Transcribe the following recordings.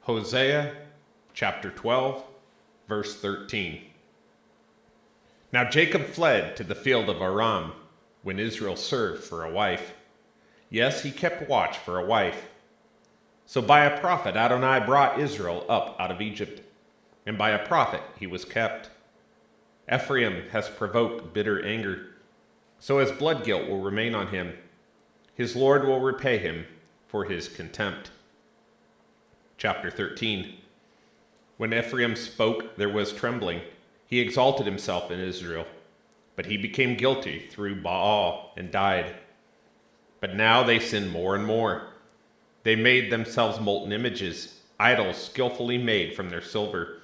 Hosea chapter 12, verse 13. Now Jacob fled to the field of Aram when Israel served for a wife. Yes, he kept watch for a wife. So by a prophet Adonai brought Israel up out of Egypt, and by a prophet he was kept. Ephraim has provoked bitter anger, so his blood guilt will remain on him. His Lord will repay him for his contempt. Chapter 13. When Ephraim spoke, there was trembling. He exalted himself in Israel, but he became guilty through Baal and died. But now they sin more and more. They made themselves molten images, idols skillfully made from their silver,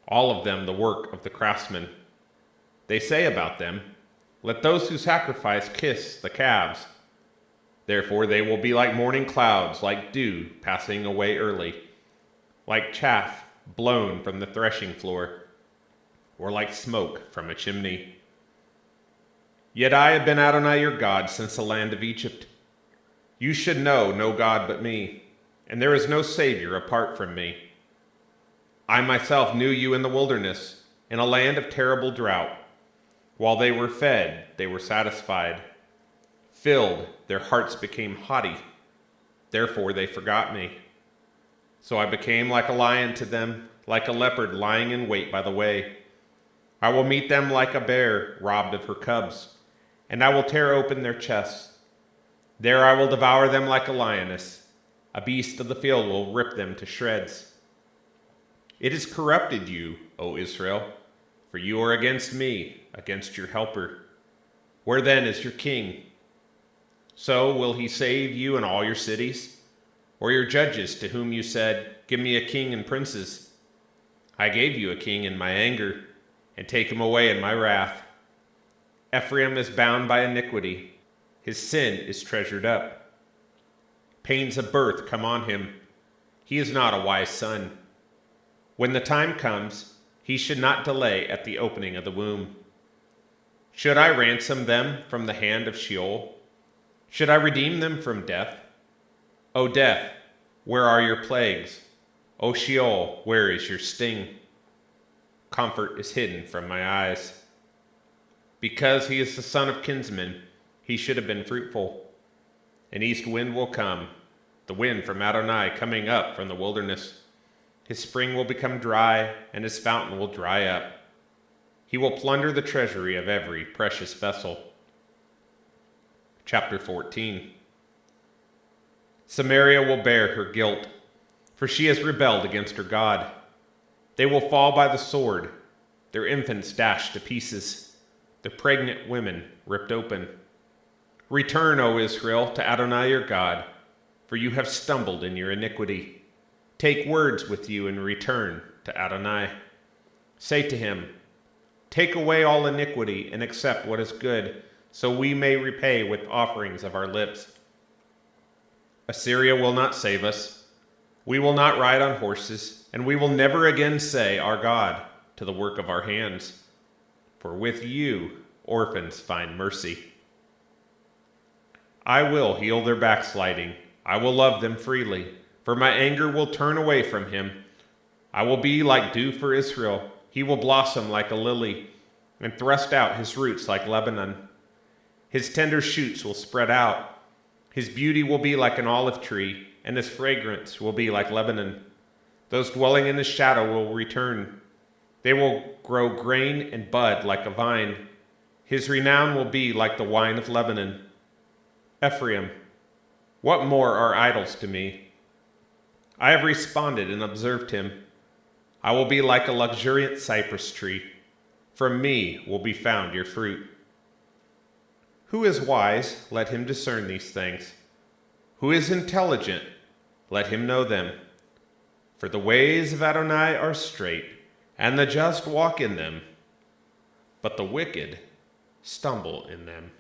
all of them the work of the craftsman. They say about them, "Let those who sacrifice kiss the calves." Therefore they will be like morning clouds, like dew passing away early, like chaff blown from the threshing floor, or like smoke from a chimney. Yet I have been Adonai your God since the land of Egypt. You should know no God but me, and there is no Savior apart from me. I myself knew you in the wilderness, in a land of terrible drought. While they were fed, they were satisfied. Filled, their hearts became haughty. Therefore they forgot me. So I became like a lion to them, like a leopard lying in wait by the way. I will meet them like a bear robbed of her cubs, and I will tear open their chests. There I will devour them like a lioness. A beast of the field will rip them to shreds. It has corrupted you, O Israel, for you are against me, against your helper. Where then is your king? So will he save you in all your cities? Or your judges to whom you said, "Give me a king and princes"? I gave you a king in my anger, and take him away in my wrath. Ephraim is bound by iniquity. His sin is treasured up. Pains of birth come on him. He is not a wise son. When the time comes, he should not delay at the opening of the womb. Should I ransom them from the hand of Sheol? Should I redeem them from death? O death, where are your plagues? O Sheol, where is your sting? Comfort is hidden from my eyes. Because he is the son of kinsmen, he should have been fruitful. An east wind will come, the wind from Adonai coming up from the wilderness. His spring will become dry, and his fountain will dry up. He will plunder the treasury of every precious vessel. Chapter 14. Samaria will bear her guilt, for she has rebelled against her God. They will fall by the sword, their infants dashed to pieces, the pregnant women ripped open. Return, O Israel, to Adonai your God, for you have stumbled in your iniquity. Take words with you and return to Adonai. Say to him, "Take away all iniquity and accept what is good, so we may repay with offerings of our lips." Assyria will not save us. We will not ride on horses, and we will never again say, "Our God," to the work of our hands. For with you, orphans find mercy. I will heal their backsliding. I will love them freely, for my anger will turn away from him. I will be like dew for Israel. He will blossom like a lily, and thrust out his roots like Lebanon. His tender shoots will spread out. His beauty will be like an olive tree, and his fragrance will be like Lebanon. Those dwelling in his shadow will return. They will grow grain and bud like a vine. His renown will be like the wine of Lebanon. Ephraim, what more are idols to me? I have responded and observed him. I will be like a luxuriant cypress tree. From me will be found your fruit. Who is wise? Let him discern these things. Who is intelligent? Let him know them. For the ways of Adonai are straight, and the just walk in them, but the wicked stumble in them.